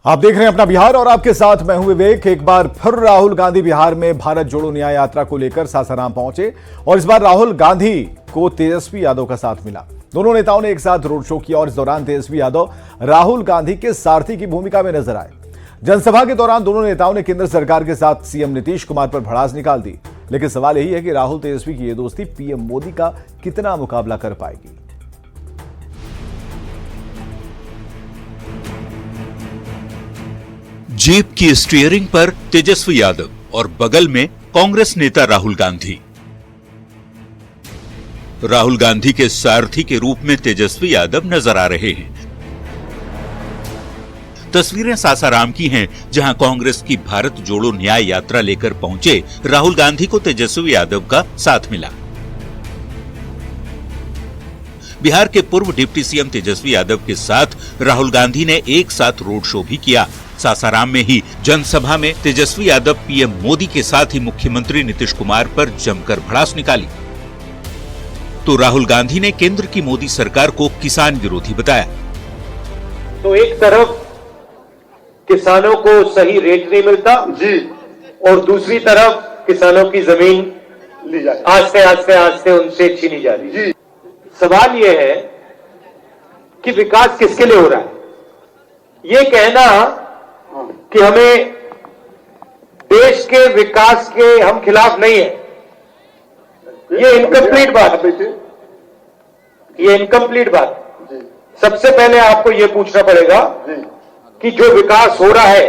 आप देख रहे हैं अपना बिहार और आपके साथ मैं हूं विवेक। एक बार फिर राहुल गांधी बिहार में भारत जोड़ो न्याय यात्रा को लेकर सासाराम पहुंचे और इस बार राहुल गांधी को तेजस्वी यादव का साथ मिला। दोनों नेताओं ने एक साथ रोड शो किया और इस दौरान तेजस्वी यादव राहुल गांधी के सारथी की भूमिका में नजर आए। जनसभा के दौरान दोनों नेताओं ने केंद्र सरकार के साथ सीएम नीतीश कुमार पर भड़ास निकाल दी, लेकिन सवाल यही है कि राहुल तेजस्वी की यह दोस्ती पीएम मोदी का कितना मुकाबला कर पाएगी। जीप की स्टीयरिंग पर तेजस्वी यादव और बगल में कांग्रेस नेता राहुल गांधी। राहुल गांधी के सारथी के रूप में तेजस्वी यादव नजर आ रहे हैं। तस्वीरें सासाराम की हैं, जहां कांग्रेस की भारत जोड़ो न्याय यात्रा लेकर पहुंचे राहुल गांधी को तेजस्वी यादव का साथ मिला। बिहार के पूर्व डिप्टी सीएम तेजस्वी यादव के साथ राहुल गांधी ने एक साथ रोड शो भी किया। सासाराम में ही जनसभा में तेजस्वी यादव पीएम मोदी के साथ ही मुख्यमंत्री नीतीश कुमार पर जमकर भड़ास निकाली। तो राहुल गांधी ने केंद्र की मोदी सरकार को किसान विरोधी बताया। तो एक तरफ किसानों को सही रेट नहीं मिलता जी, और दूसरी तरफ किसानों की जमीन ली जा आस्ते उनसे छीनी जा रही है। सवाल यह है कि विकास किसके लिए हो रहा है? ये कहना कि हमें देश के विकास के हम खिलाफ नहीं है, ये इनकम्प्लीट बात है। ये इनकम्प्लीट बात। सबसे पहले आपको यह पूछना पड़ेगा कि जो विकास हो रहा है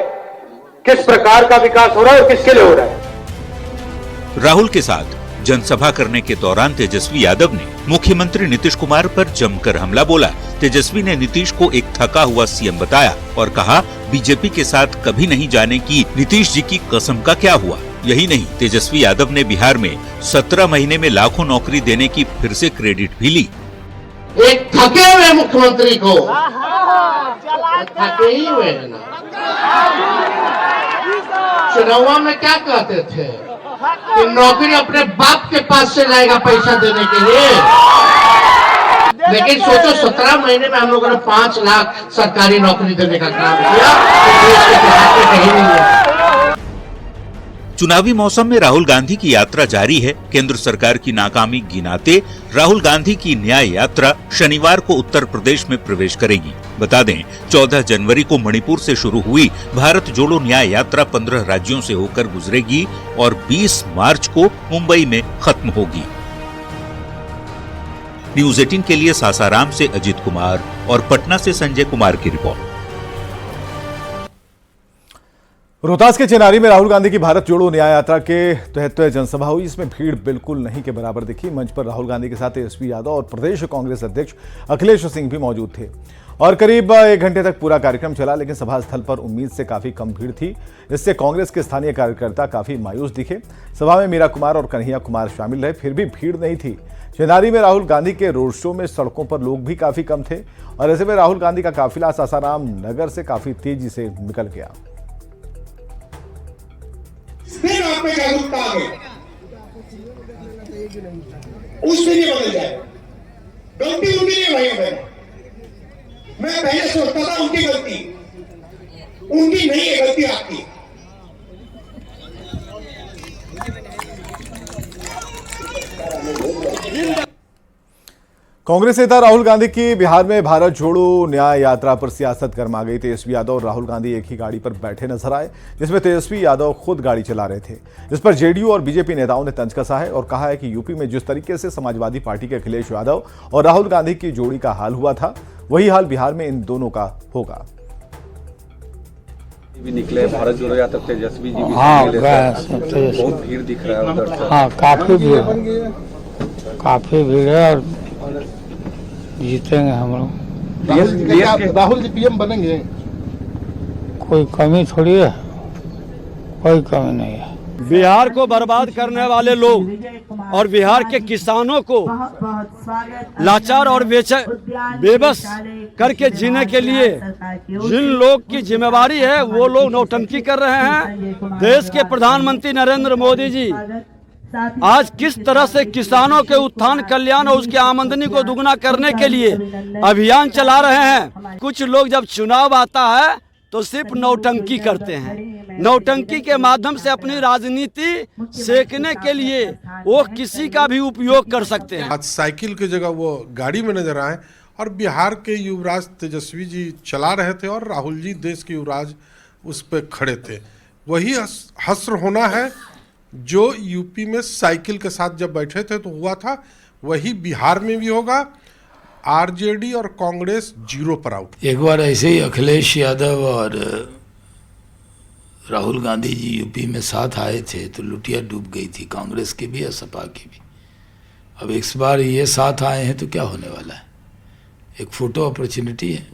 किस प्रकार का विकास हो रहा है और किसके लिए हो रहा है। राहुल के साथ जनसभा करने के दौरान तेजस्वी यादव ने मुख्यमंत्री नीतीश कुमार पर जमकर हमला बोला। तेजस्वी ने नीतीश को एक थका हुआ सीएम बताया और कहा, बीजेपी के साथ कभी नहीं जाने की नीतीश जी की कसम का क्या हुआ। यही नहीं, तेजस्वी यादव ने बिहार में 17 महीने में लाखों नौकरी देने की फिर से क्रेडिट भी ली। एक थके हुए मुख्यमंत्री को थके ही हुए हैं ना। चुनाव में क्या कहते थे कि नौकरी अपने बाप के पास से लाएगा पैसा देने के लिए, लेकिन सोचो 17 महीने में हम लोगों ने 5 लाख सरकारी नौकरी देने का काम किया। तो देश के इतिहास में कहीं नहीं है। चुनावी मौसम में राहुल गांधी की यात्रा जारी है। केंद्र सरकार की नाकामी गिनाते राहुल गांधी की न्याय यात्रा शनिवार को उत्तर प्रदेश में प्रवेश करेगी। बता दें, 14 जनवरी को मणिपुर से शुरू हुई भारत जोड़ो न्याय यात्रा 15 राज्यों से होकर गुजरेगी और 20 मार्च को मुंबई में खत्म होगी। न्यूज़ 18 के लिए सासाराम से अजीत कुमार और पटना से संजय कुमार की रिपोर्ट। रोहतास के चिनारी में राहुल गांधी की भारत जोड़ो न्याय यात्रा के तहत जनसभा हुई। इसमें भीड़ बिल्कुल नहीं के बराबर दिखी। मंच पर राहुल गांधी के साथ तेजस्वी यादव और प्रदेश कांग्रेस अध्यक्ष अखिलेश सिंह भी मौजूद थे और करीब 1 घंटे तक पूरा कार्यक्रम चला, लेकिन सभा स्थल पर उम्मीद से काफी कम भीड़ थी। इससे कांग्रेस के स्थानीय कार्यकर्ता काफी मायूस दिखे। सभा में मीरा कुमार और कन्हैया कुमार शामिल रहे, फिर भी भीड़ नहीं थी। चिनारी में राहुल गांधी के रोड शो में सड़कों पर लोग भी काफी कम थे और ऐसे में राहुल गांधी का काफिला सासाराम नगर से काफी तेजी से निकल गया। फिर आप में जागरूकता आ गई, उस दिन ये बदल जाए। गलती उनकी नहीं भाई बहन, मैं पहले सोचता था उनकी गलती, उनकी नहीं है गलती आपकी। कांग्रेस नेता राहुल गांधी की बिहार में भारत जोड़ो न्याय यात्रा पर सियासत गर्मा गई। तेजस्वी यादव और राहुल गांधी एक ही गाड़ी पर बैठे नजर आए, जिसमें तेजस्वी यादव खुद गाड़ी चला रहे थे। इस पर जेडीयू और बीजेपी नेताओं ने तंज कसा है और कहा है कि यूपी में जिस तरीके से समाजवादी पार्टी के अखिलेश यादव और राहुल गांधी की जोड़ी का हाल हुआ था, वही हाल बिहार में इन दोनों का होगा। भी निकले भारत जोड़ो यात्रा, तेजस्वी जी भी बहुत भीड़ दिख रहा है उधर से। हाँ, काफी भीड़ है और जीतेंगे हम लोग। राहुल जी पीएम बनेंगे, कोई कमी थोड़ी है, कोई कमी नहीं है। बिहार को बर्बाद करने वाले लोग और बिहार के किसानों को लाचार और बेबस करके जीने के लिए जिन लोग की जिम्मेवारी है, वो लोग नौटंकी कर रहे हैं। देश के प्रधानमंत्री नरेंद्र मोदी जी आज किस तरह से किसानों के उत्थान कल्याण और उसकी आमदनी को दुगना करने के लिए अभियान चला रहे हैं। कुछ लोग जब चुनाव आता है तो सिर्फ नौटंकी करते हैं। नौटंकी के माध्यम से अपनी राजनीति सेकने के लिए वो किसी का भी उपयोग कर सकते हैं। आज साइकिल की जगह वो गाड़ी में नजर आए और बिहार के युवराज तेजस्वी जी चला रहे थे और राहुल जी देश के युवराज उस पर खड़े थे। वही हस्र होना है जो यूपी में साइकिल के साथ जब बैठे थे तो हुआ था, वही बिहार में भी होगा। आरजेडी और कांग्रेस 0 पर आउट। एक बार ऐसे ही अखिलेश यादव और राहुल गांधी जी यूपी में साथ आए थे तो लुटिया डूब गई थी, कांग्रेस की भी और सपा की भी। अब इस बार ये साथ आए हैं तो क्या होने वाला है? एक फोटो अपॉर्चुनिटी है।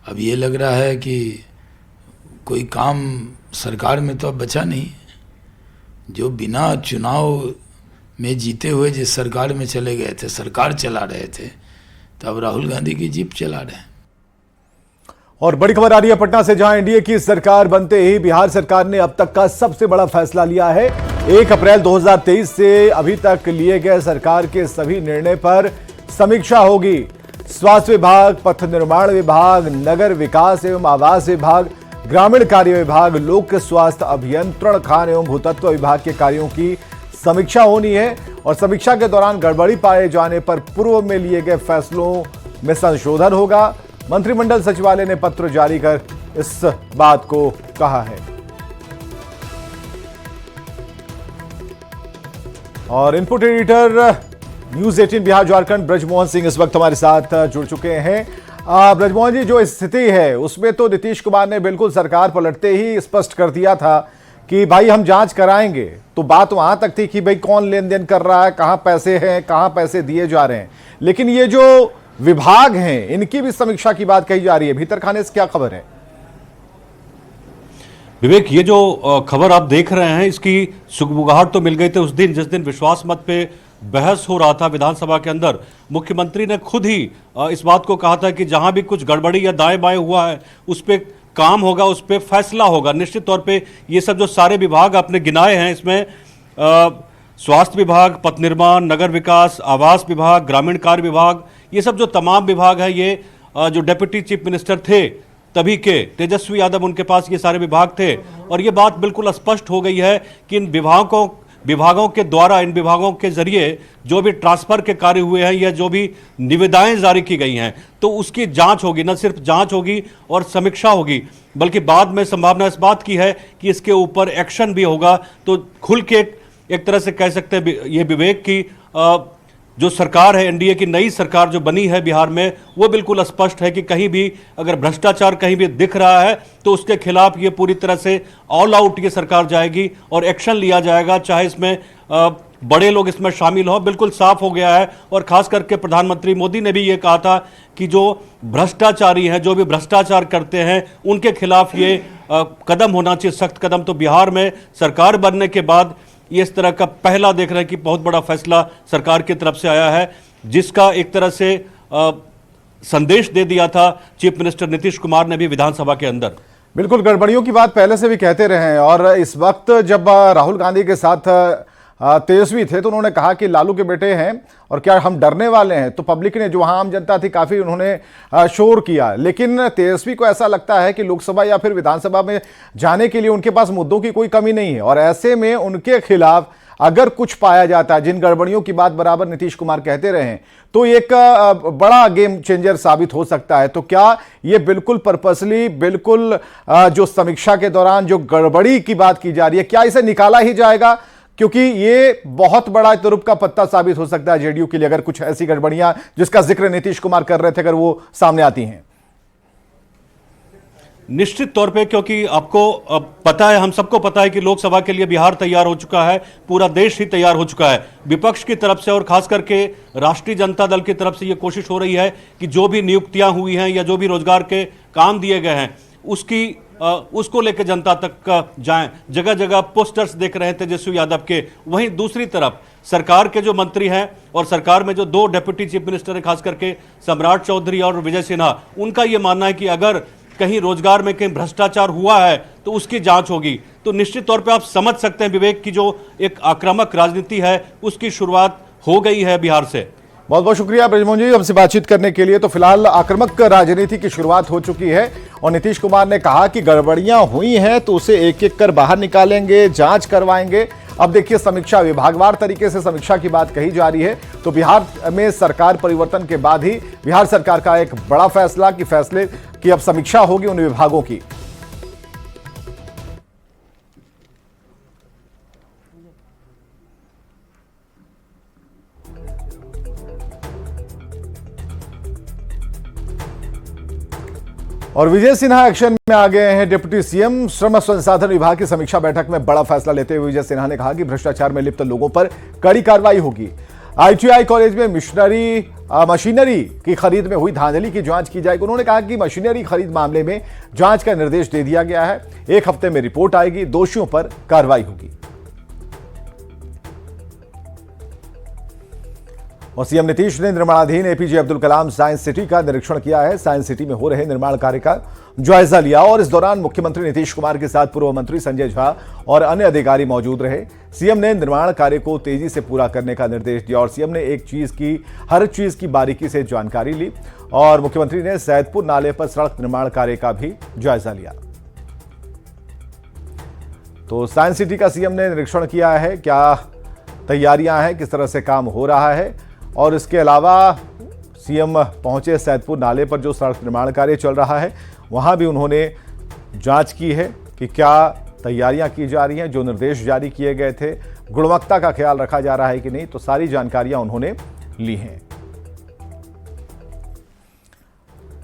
अब ये लग रहा है कि कोई काम सरकार में तो अब बचा नहीं। जो बिना चुनाव में जीते हुए जिस सरकार में चले गए थे, सरकार चला रहे थे, तो अब राहुल गांधी की जीप चला रहे हैं। और बड़ी खबर आ रही है पटना से, जहां एनडीए की सरकार बनते ही बिहार सरकार ने अब तक का सबसे बड़ा फैसला लिया है। 1 अप्रैल 2023 से अभी तक लिए गए सरकार के सभी निर्णय पर समीक्षा होगी। स्वास्थ्य विभाग, पथ निर्माण विभाग, नगर विकास एवं आवास विभाग, ग्रामीण कार्य विभाग, लोक स्वास्थ्य अभियंत्रण, खान एवं भूतत्व विभाग के कार्यों की समीक्षा होनी है। और समीक्षा के दौरान गड़बड़ी पाए जाने पर पूर्व में लिए गए फैसलों में संशोधन होगा। मंत्रिमंडल सचिवालय ने पत्र जारी कर इस बात को कहा है। और input editor news 18 Bihar Jharkhand Brajmohan Singh इस वक्त हमारे साथ जुड़ चुके हैं। ब्रजमोहन जी, जो स्थिति है उसमें तो नीतीश कुमार ने बिल्कुल सरकार पलटते ही स्पष्ट कर दिया था कि भाई हम जांच कराएंगे। तो बात वहां तक थी कि भाई कौन लेन देन कर रहा है, कहां पैसे हैं, कहां पैसे दिए जा रहे हैं। लेकिन ये जो विभाग हैं इनकी भी समीक्षा की बात कही जा रही है। भीतर खाने से क्या खबर है? विवेक, ये जो खबर आप देख रहे हैं इसकी सुगबुगाहट तो मिल गई थी उस दिन जिस दिन विश्वास मत पे बहस हो रहा था विधानसभा के अंदर। मुख्यमंत्री ने खुद ही इस बात को कहा था कि जहां भी कुछ गड़बड़ी या दाएं बाएं हुआ है उस पर काम होगा, उस पर फैसला होगा। निश्चित तौर पे ये सब जो सारे विभाग आपने गिनाए हैं इसमें स्वास्थ्य विभाग, पथ निर्माण, नगर विकास, आवास विभाग, ग्रामीण कार्य विभाग, ये सब जो तमाम विभाग है, ये जो डिप्टी चीफ मिनिस्टर थे तभी के तेजस्वी यादव, उनके पास ये सारे विभाग थे। और ये बात बिल्कुल स्पष्ट हो गई है कि इन विभागों के द्वारा, इन विभागों के जरिए जो भी ट्रांसफर के कार्य हुए हैं या जो भी निविदाएं जारी की गई हैं तो उसकी जांच होगी। न सिर्फ जांच होगी और समीक्षा होगी बल्कि बाद में संभावना इस बात की है कि इसके ऊपर एक्शन भी होगा। तो खुल के एक तरह से कह सकते हैं ये विवेक की जो सरकार है, एनडीए की नई सरकार जो बनी है बिहार में, वो बिल्कुल स्पष्ट है कि कहीं भी अगर भ्रष्टाचार कहीं भी दिख रहा है तो उसके खिलाफ ये पूरी तरह से ऑल आउट ये सरकार जाएगी और एक्शन लिया जाएगा, चाहे इसमें बड़े लोग इसमें शामिल हो। बिल्कुल साफ हो गया है। और खास करके प्रधानमंत्री मोदी ने भी ये कहा था कि जो भ्रष्टाचारी हैं, जो भी भ्रष्टाचार करते हैं, उनके खिलाफ ये कदम होना चाहिए, सख्त कदम। तो बिहार में सरकार बनने के बाद ये इस तरह का पहला देख रहे हैं कि बहुत बड़ा फैसला सरकार की तरफ से आया है, जिसका एक तरह से संदेश दे दिया था चीफ मिनिस्टर नीतीश कुमार ने भी विधानसभा के अंदर। बिल्कुल, गड़बड़ियों की बात पहले से भी कहते रहे हैं। और इस वक्त जब राहुल गांधी के साथ तेजस्वी थे तो उन्होंने कहा कि लालू के बेटे हैं और क्या हम डरने वाले हैं। तो पब्लिक ने, जो वहां आम जनता थी, काफी उन्होंने शोर किया। लेकिन तेजस्वी को ऐसा लगता है कि लोकसभा या फिर विधानसभा में जाने के लिए उनके पास मुद्दों की कोई कमी नहीं है। और ऐसे में उनके खिलाफ अगर कुछ पाया जाता है, जिन गड़बड़ियों की बात बराबर नीतीश कुमार कहते रहे हैं, तो एक बड़ा गेम चेंजर साबित हो सकता है। तो क्या ये बिल्कुल पर्पसली, बिल्कुल जो समीक्षा के दौरान जो गड़बड़ी की बात की जा रही है, क्या इसे निकाला ही जाएगा? क्योंकि ये बहुत बड़ा तुरुप का पत्ता साबित हो सकता है जेडीयू के लिए, अगर कुछ ऐसी गड़बड़ियां जिसका जिक्र नीतीश कुमार कर रहे थे अगर वो सामने आती हैं। निश्चित तौर पे, क्योंकि आपको पता है, हम सबको पता है कि लोकसभा के लिए बिहार तैयार हो चुका है, पूरा देश ही तैयार हो चुका है। विपक्ष की तरफ से और खास करके राष्ट्रीय जनता दल की तरफ से ये कोशिश हो रही है कि जो भी नियुक्तियां हुई हैं या जो भी रोजगार के काम दिए गए हैं उसको लेकर जनता तक जाएं। जगह जगह पोस्टर्स देख रहे हैं तेजस्वी यादव के। वहीं दूसरी तरफ सरकार के जो मंत्री हैं और सरकार में जो 2 डिप्टी चीफ मिनिस्टर हैं, खास करके सम्राट चौधरी और विजय सिन्हा, उनका ये मानना है कि अगर कहीं रोजगार में कहीं भ्रष्टाचार हुआ है तो उसकी जांच होगी। तो निश्चित तौर पे आप समझ सकते हैं विवेक की जो एक आक्रामक राजनीति है उसकी शुरुआत हो गई है बिहार से। बहुत बहुत शुक्रिया ब्रजमोहन जी हमसे बातचीत करने के लिए। तो फिलहाल आक्रामक राजनीति की शुरुआत हो चुकी है और नीतीश कुमार ने कहा कि गड़बड़ियां हुई हैं तो उसे एक एक कर बाहर निकालेंगे, जांच करवाएंगे। अब देखिए समीक्षा, विभागवार तरीके से समीक्षा की बात कही जा रही है। तो बिहार में सरकार परिवर्तन के बाद ही बिहार सरकार का एक बड़ा फैसला कि फैसले की अब समीक्षा होगी उन विभागों की। और विजय सिन्हा एक्शन में आ गए हैं। डिप्टी सीएम श्रम संसाधन विभाग की समीक्षा बैठक में बड़ा फैसला लेते हुए विजय सिन्हा ने कहा कि भ्रष्टाचार में लिप्त लोगों पर कड़ी कार्रवाई होगी। आईटीआई कॉलेज में मशीनरी की खरीद में हुई धांधली की जांच की जाएगी। उन्होंने कहा कि मशीनरी खरीद मामले में जांच का निर्देश दे दिया गया है। 1 हफ्ते में रिपोर्ट आएगी, दोषियों पर कार्रवाई होगी। और सीएम नीतीश ने निर्माणाधीन APJ Abdul Kalam science city का निरीक्षण किया है। साइंस सिटी में हो रहे निर्माण कार्य का जायजा लिया और इस दौरान मुख्यमंत्री नीतीश कुमार के साथ पूर्व मंत्री संजय झा और अन्य अधिकारी मौजूद रहे। सीएम ने निर्माण कार्य को तेजी से पूरा करने का निर्देश दिया और सीएम ने हर चीज की बारीकी से जानकारी ली और मुख्यमंत्री ने सैदपुर नाले पर सड़क निर्माण कार्य का भी जायजा लिया। तो साइंस सिटी का सीएम ने निरीक्षण किया है, क्या तैयारियां हैं, किस तरह से काम हो रहा है। और इसके अलावा सीएम पहुंचे सैदपुर नाले पर जो सड़क निर्माण कार्य चल रहा है वहां भी उन्होंने जांच की है कि क्या तैयारियां की जा रही हैं, जो निर्देश जारी किए गए थे गुणवत्ता का ख्याल रखा जा रहा है कि नहीं। तो सारी जानकारियां उन्होंने ली हैं।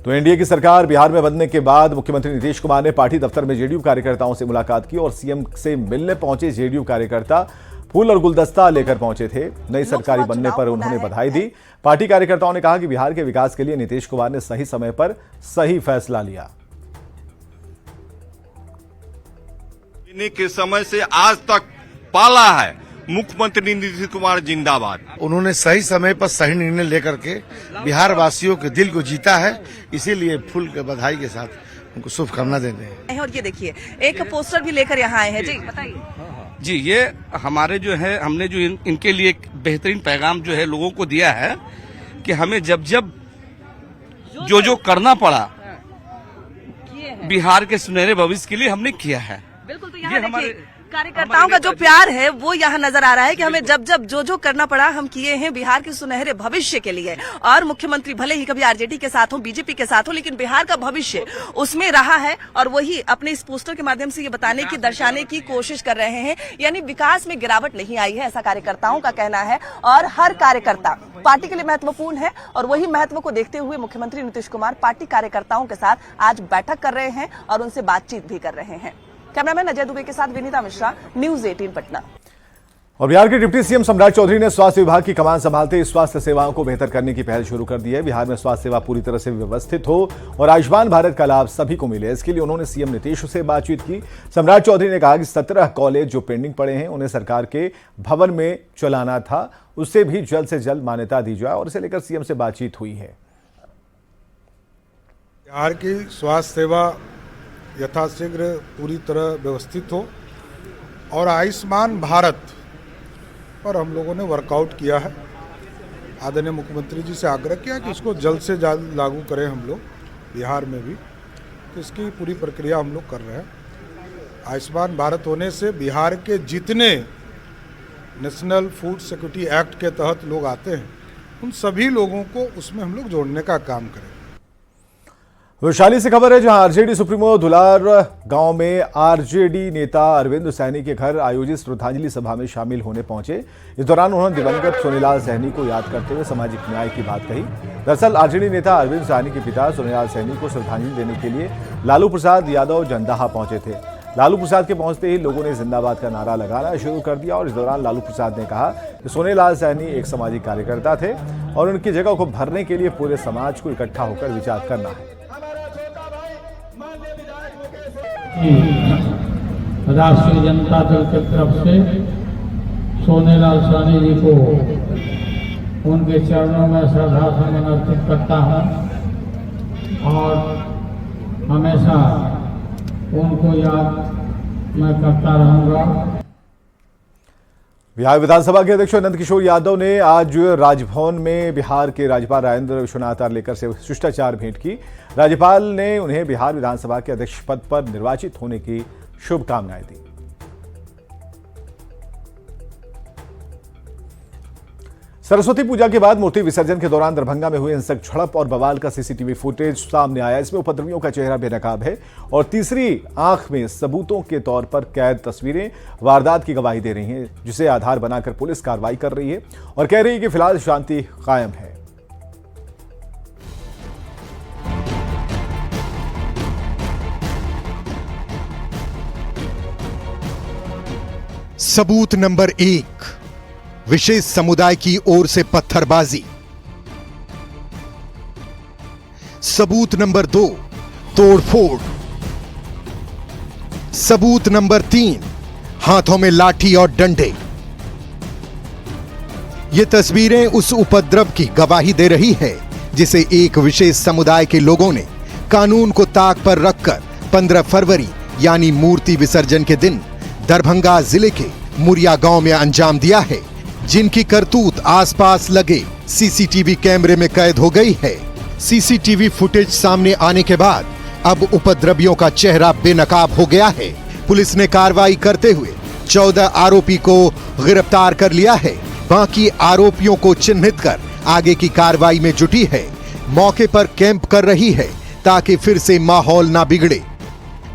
तो एनडीए की सरकार बिहार में बनने के बाद मुख्यमंत्री नीतीश कुमार ने पार्टी दफ्तर में जेडीयू कार्यकर्ताओं से मुलाकात की और सीएम से मिलने पहुंचे जेडीयू कार्यकर्ता फूल और गुलदस्ता लेकर पहुंचे थे। नई सरकारी बनने पर उन्होंने बधाई दी। पार्टी कार्यकर्ताओं ने कहा कि बिहार के विकास के लिए नीतीश कुमार ने सही समय पर सही फैसला लिया। के समय से आज तक पाला है मुख्यमंत्री नीतीश कुमार जिंदाबाद। उन्होंने सही समय पर सही निर्णय लेकर के बिहार वासियों के दिल को जीता है, इसीलिए फूल के बधाई के साथ उनको शुभकामना देते हैं। और ये देखिए एक पोस्टर भी लेकर यहाँ आए हैं जी, बताइए। जी, ये हमारे जो है हमने जो इनके लिए एक बेहतरीन पैगाम जो है लोगों को दिया है कि हमें जब जब जो करना पड़ा बिहार के सुनहरे भविष्य के लिए हमने किया है। बिल्कुल, तो यहाँ देखिए कार्यकर्ताओं का जो प्यार है वो यहाँ नजर आ रहा है कि हमें जब जब जो करना पड़ा हम किए हैं बिहार के सुनहरे भविष्य के लिए। और मुख्यमंत्री भले ही कभी आरजेडी के साथ हो, बीजेपी के साथ हो, लेकिन बिहार का भविष्य उसमें रहा है और वही अपने इस पोस्टर के माध्यम से ये बताने की, दर्शाने की कोशिश कर रहे हैं। यानी विकास में गिरावट नहीं आई है, ऐसा कार्यकर्ताओं का कहना है। और हर कार्यकर्ता पार्टी के लिए महत्वपूर्ण है और वही महत्व को देखते हुए मुख्यमंत्री नीतीश कुमार पार्टी कार्यकर्ताओं के साथ आज बैठक कर रहे हैं और उनसे बातचीत भी कर रहे हैं। कैमरामैन अजय दुबे के साथ विनीता मिश्रा, न्यूज 18 पटना। और बिहार के डिप्टी सीएम सम्राट चौधरी ने स्वास्थ्य विभाग की कमान संभालते स्वास्थ्य सेवाओं को बेहतर करने की पहल शुरू कर दी है। बिहार में स्वास्थ्य सेवा पूरी तरह से व्यवस्थित हो और आयुष्मान भारत का लाभ सभी को मिले, इसके लिए उन्होंने सीएम नीतीश से बातचीत की। सम्राट चौधरी ने कहा कि 17 कॉलेज जो पेंडिंग पड़े हैं उन्हें सरकार के भवन में चलाना था, उससे भी जल्द से जल्द मान्यता दी जाए और इसे लेकर सीएम से बातचीत हुई है। बिहार की स्वास्थ्य सेवा यथाशीघ्र पूरी तरह व्यवस्थित हो और आयुष्मान भारत पर हम लोगों ने वर्कआउट किया है। आदरणीय मुख्यमंत्री जी से आग्रह किया कि इसको जल्द से जल्द लागू करें हम लोग बिहार में भी, तो इसकी पूरी प्रक्रिया हम लोग कर रहे हैं। आयुष्मान भारत होने से बिहार के जितने नेशनल फूड सिक्योरिटी एक्ट के तहत लोग आते हैं उन सभी लोगों को उसमें हम लोग जोड़ने का काम करें। वैशाली से खबर है, जहां आरजेडी सुप्रीमो दुलार गांव में आरजेडी नेता अरविंद सैनी के घर आयोजित श्रद्धांजलि सभा में शामिल होने पहुंचे। इस दौरान उन्होंने दिवंगत सोनेलाल सैनी को याद करते हुए सामाजिक न्याय की बात कही। दरअसल आरजेडी नेता अरविंद सैनी के पिता सोनेलाल सैनी को श्रद्धांजलि देने के लिए लालू प्रसाद यादव जंदाहा पहुंचे थे। लालू प्रसाद के पहुंचते ही लोगों ने जिंदाबाद का नारा लगाना शुरू कर दिया और इस दौरान लालू प्रसाद ने कहा कि सोनेलाल सैनी एक सामाजिक कार्यकर्ता थे और उनकी जगह को भरने के लिए पूरे समाज को इकट्ठा होकर विचार करना है। राष्ट्रीय जनता दल की तरफ से सोनेलाल सैनी जी को उनके चरणों में श्रद्धासुमन अर्पित करता हूँ और हमेशा उनको याद मैं करता रहूँगा। बिहार विधानसभा के अध्यक्ष नंद किशोर यादव ने आज राजभवन में बिहार के राज्यपाल राजेंद्र विश्वनाथ आर्लेकर से शिष्टाचार भेंट की। राज्यपाल ने उन्हें बिहार विधानसभा के अध्यक्ष पद पर निर्वाचित होने की शुभकामनाएं दी। सरस्वती पूजा के बाद मूर्ति विसर्जन के दौरान दरभंगा में हुए हिंसक झड़प और बवाल का सीसीटीवी फुटेज सामने आया। इसमें उपद्रवियों का चेहरा बेनकाब है और तीसरी आंख में सबूतों के तौर पर कैद तस्वीरें वारदात की गवाही दे रही हैं, जिसे आधार बनाकर पुलिस कार्रवाई कर रही है और कह रही है कि फिलहाल शांति कायम है। सबूत नंबर 1, विशेष समुदाय की ओर से पत्थरबाजी। सबूत नंबर 2, तोड़फोड़। सबूत नंबर 3, हाथों में लाठी और डंडे। ये तस्वीरें उस उपद्रव की गवाही दे रही है जिसे एक विशेष समुदाय के लोगों ने कानून को ताक पर रखकर 15 फरवरी यानी मूर्ति विसर्जन के दिन दरभंगा जिले के मुरिया गांव में अंजाम दिया है, जिनकी करतूत आसपास लगे सीसीटीवी कैमरे में कैद हो गई है। सीसीटीवी फुटेज सामने आने के बाद अब उपद्रवियों का चेहरा बेनकाब हो गया है। पुलिस ने कार्रवाई करते हुए 14 आरोपी को गिरफ्तार कर लिया है। बाकी आरोपियों को चिन्हित कर आगे की कार्रवाई में जुटी है। मौके पर कैंप कर रही है ताकि फिर से माहौल ना बिगड़े।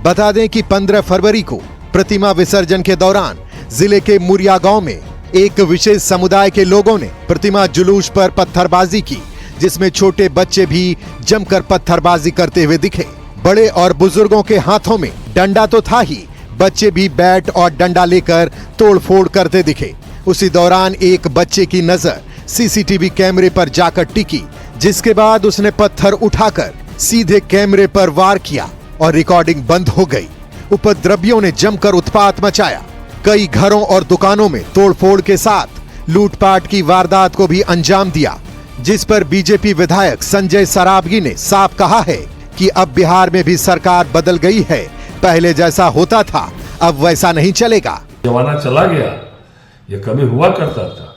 बता दें कि 15 फरवरी को प्रतिमा विसर्जन के दौरान जिले के मुरिया गांव में एक विशेष समुदाय के लोगों ने प्रतिमा जुलूस पर पत्थरबाजी की, जिसमें छोटे बच्चे भी जमकर पत्थरबाजी करते हुए दिखे। बड़े और बुजुर्गों के हाथों में डंडा तो था ही, बच्चे भी बैट और डंडा लेकर तोड़फोड़ करते दिखे। उसी दौरान एक बच्चे की नजर सीसीटीवी कैमरे पर जाकर टिकी, जिसके बाद उसने पत्थर उठाकर सीधे कैमरे पर वार किया और रिकॉर्डिंग बंद हो गई। उपद्रवियों ने जमकर उत्पात मचाया। कई घरों और दुकानों में तोड़फोड़ के साथ लूटपाट की वारदात को भी अंजाम दिया, जिस पर बीजेपी विधायक संजय सरावगी ने साफ कहा है कि अब बिहार में भी सरकार बदल गई है, पहले जैसा होता था अब वैसा नहीं चलेगा। जमाना चला गया, ये कभी हुआ करता था।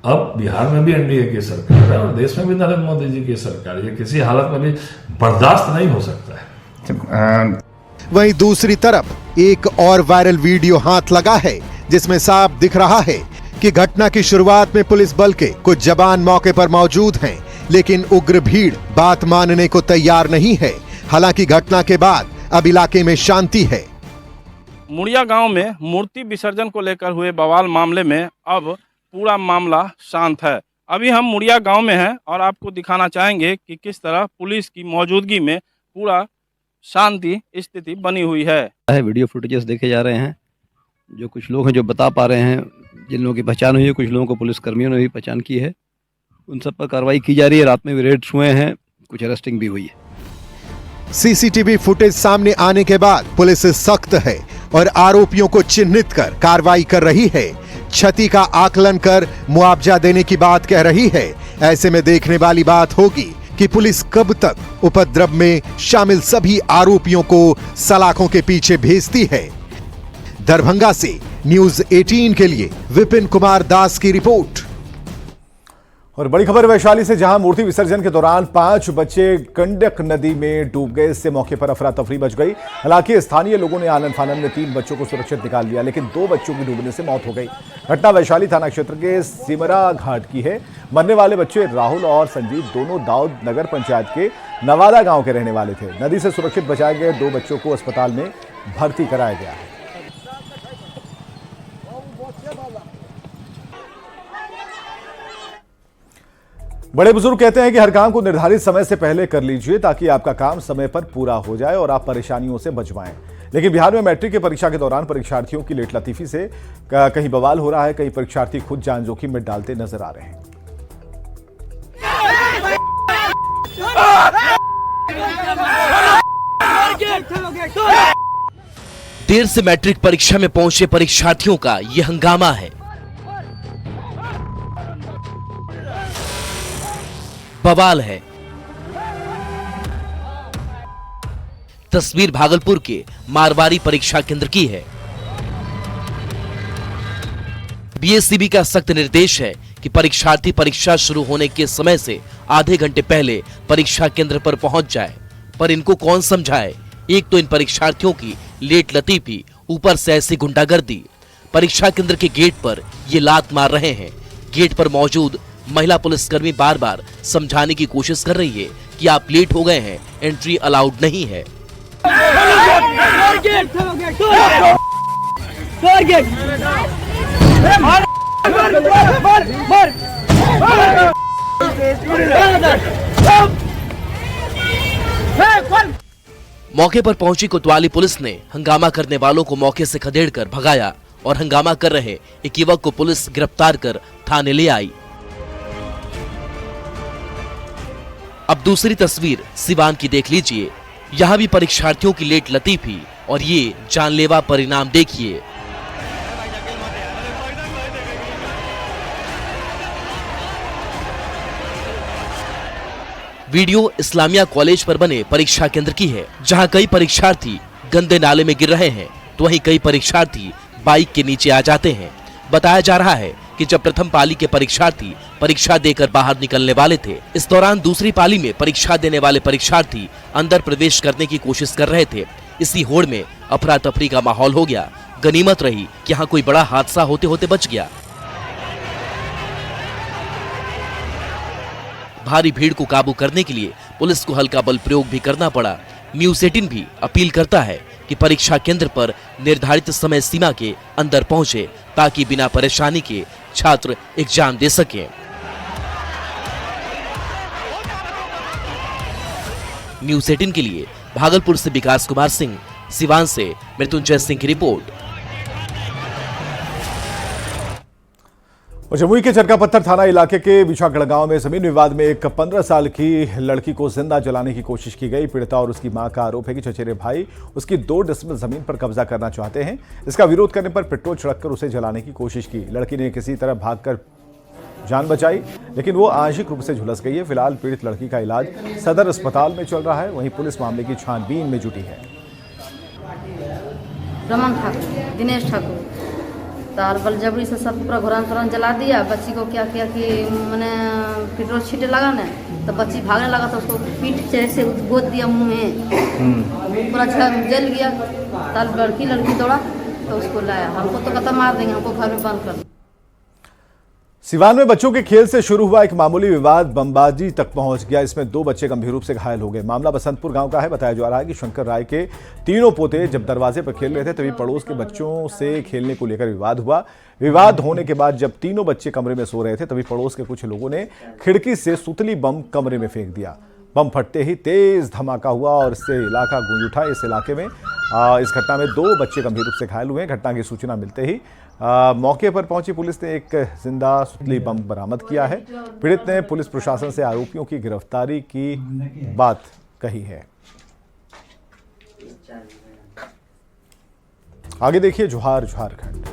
अब बिहार में भी एनडीए की सरकार है और देश में भी नरेंद्र मोदी जी की सरकार है, ये किसी हालत में भी बर्दाश्त नहीं हो सकता है। वहीं दूसरी तरफ एक और वायरल वीडियो हाथ लगा है, जिसमें साफ दिख रहा है कि घटना की शुरुआत में पुलिस बल के कुछ जवान मौके पर मौजूद हैं, लेकिन उग्र भीड़ बात मानने को तैयार नहीं है। हालांकि घटना के बाद अब इलाके में शांति है। मुड़िया गांव में मूर्ति विसर्जन को लेकर हुए बवाल मामले में अब पूरा मामला शांत है। अभी हम मुड़िया गांव में हैं और आपको दिखाना चाहेंगे कि किस तरह पुलिस की मौजूदगी में पूरा शांति स्थिति बनी हुई है। वीडियो फुटेजेस देखे जा रहे हैं, जो कुछ लोग हैं जो बता पा रहे हैं, जिन लोगों की पहचान हुई है, कुछ लोगों को पुलिस कर्मियों ने भी पहचान की है, उन सब पर कार्रवाई की जा रही है। रात में भी रेड्स हुए हैं, कुछ अरेस्टिंग भी हुई है। सीसीटीवी फुटेज सामने आने के बाद पुलिस सख्त है और आरोपियों को चिन्हित कर कार्रवाई कर रही है। क्षति का आकलन कर मुआवजा देने की बात कह रही है। ऐसे में देखने वाली बात होगी कि पुलिस कब तक उपद्रव में शामिल सभी आरोपियों को सलाखों के पीछे भेजती है। दरभंगा से न्यूज 18 के लिए विपिन कुमार दास की रिपोर्ट। और बड़ी खबर वैशाली से, जहां मूर्ति विसर्जन के दौरान 5 बच्चे गंडक नदी में डूब गए। इससे मौके पर अफरा तफरी मच गई। हालांकि स्थानीय लोगों ने आनन फानन में 3 बच्चों को सुरक्षित निकाल लिया, लेकिन 2 बच्चों की डूबने से मौत हो गई। घटना वैशाली थाना क्षेत्र के सिमरा घाट की है। मरने वाले बच्चे राहुल और संजीव दोनों दाऊद नगर पंचायत के नवादा गांव के रहने वाले थे। नदी से सुरक्षित बचाए गए 2 बच्चों को अस्पताल में भर्ती कराया गया है। बड़े बुजुर्ग कहते हैं कि हर काम को निर्धारित समय से पहले कर लीजिए, ताकि आपका काम समय पर पूरा हो जाए और आप परेशानियों से बच पाएं। लेकिन बिहार में मैट्रिक की परीक्षा के दौरान परीक्षार्थियों की लेट लतीफी से कहीं बवाल हो रहा है। कई परीक्षार्थी खुद जान जोखिम में डालते नजर आ रहे हैं। देर से मैट्रिक परीक्षा में पहुंचे परीक्षार्थियों का यह हंगामा है। बवाल है। तस्वीर भागलपुर के मारवाड़ी परीक्षा केंद्र की है। बीएसईबी का सख्त निर्देश है कि परीक्षार्थी परीक्षा शुरू होने के समय से आधे घंटे पहले परीक्षा केंद्र पर पहुंच जाए, पर इनको कौन समझाए। एक तो इन परीक्षार्थियों की लेट लतीफी, ऊपर से ऐसी गुंडागर्दी। परीक्षा केंद्र के गेट पर ये लात मार रहे हैं। गेट पर मौजूद महिला पुलिसकर्मी बार बार समझाने की कोशिश कर रही है कि आप लेट हो गए हैं, एंट्री अलाउड नहीं है। मौके पर पहुंची कोतवाली पुलिस ने हंगामा करने वालों को मौके से खदेड़कर भगाया और हंगामा कर रहे एक युवक को पुलिस गिरफ्तार कर थाने ले आई। अब दूसरी तस्वीर सिवान की देख लीजिए। यहाँ भी परीक्षार्थियों की लेट लतीफी और ये जानलेवा परिणाम देखिए। वीडियो इस्लामिया कॉलेज पर बने परीक्षा केंद्र की है, जहां कई परीक्षार्थी गंदे नाले में गिर रहे हैं, तो वहीं कई परीक्षार्थी बाइक के नीचे आ जाते हैं। बताया जा रहा है कि जब प्रथम पाली के परीक्षार्थी परीक्षा देकर बाहर निकलने वाले थे, इस दौरान दूसरी पाली में परीक्षा देने वाले परीक्षार्थी अंदर प्रवेश करने की कोशिश कर रहे थे। इसी होड़ में अफरा तफरी का माहौल हो गया। गनीमत रही कि यहाँ कोई बड़ा हादसा होते होते बच गया। भारी भीड़ को काबू करने के लिए पुलिस को हल्का बल प्रयोग भी करना पड़ा। न्यूज़ 18 भी अपील करता है कि परीक्षा केंद्र पर निर्धारित समय सीमा के अंदर पहुंचे, ताकि बिना परेशानी के छात्र एग्जाम दे सकें। न्यूज़ 18 के लिए भागलपुर से विकास कुमार सिंह, सिवान से मृत्युंजय सिंह की रिपोर्ट। और जमुई के चरकापत्थर थाना इलाके के बिछागढ़ गांव में जमीन विवाद में एक 15 साल की लड़की को जिंदा जलाने की कोशिश की गई। पीड़िता और उसकी मां का आरोप है कि चचेरे भाई उसकी 2 डिसमिल जमीन पर कब्जा करना चाहते हैं। इसका विरोध करने पर पेट्रोल छिड़ककर उसे जलाने की कोशिश की। लड़की ने किसी तरह भागकर जान बचाई, लेकिन वो आंशिक रूप से झुलस गई है। फिलहाल पीड़ित लड़की का इलाज सदर अस्पताल में चल रहा है। वहीं पुलिस मामले की छानबीन में जुटी है। रमन ठाकुर, दिनेश ठाकुर तार बलजबरी से सब पूरा घुरान तुरान जला दिया। बच्ची को क्या किया कि मैंने पेट्रोल छींटे लगा ना, तो बच्ची भागने लगा तो उसको पीठ से गोद दिया मुंह में, पूरा जल गया। तब लड़की दौड़ा तो उसको लाया। हमको तो कतम मार देंगे, हमको घर में बंद कर। सिवान में बच्चों के खेल से शुरू हुआ एक मामूली विवाद बमबाजी तक पहुंच गया। इसमें 2 बच्चे गंभीर रूप से घायल हो गए। मामला बसंतपुर गांव का है। बताया जा रहा है कि शंकर राय के तीनों पोते जब दरवाजे पर खेल रहे थे, तभी पड़ोस के बच्चों से खेलने को लेकर विवाद हुआ। विवाद होने के बाद जब तीनों बच्चे कमरे में सो रहे थे, तभी पड़ोस के कुछ लोगों ने खिड़की से सुतली बम कमरे में फेंक दिया। बम फटते ही तेज धमाका हुआ और इससे इलाका गूंज उठा। इस इलाके में इस घटना में 2 बच्चे गंभीर रूप से घायल हुए। घटना की सूचना मिलते ही मौके पर पहुंची पुलिस ने एक जिंदा सुतली बम बरामद किया है। पीड़ित ने पुलिस प्रशासन से आरोपियों की गिरफ्तारी की बात कही है। आगे देखिए जोहार झारखंड।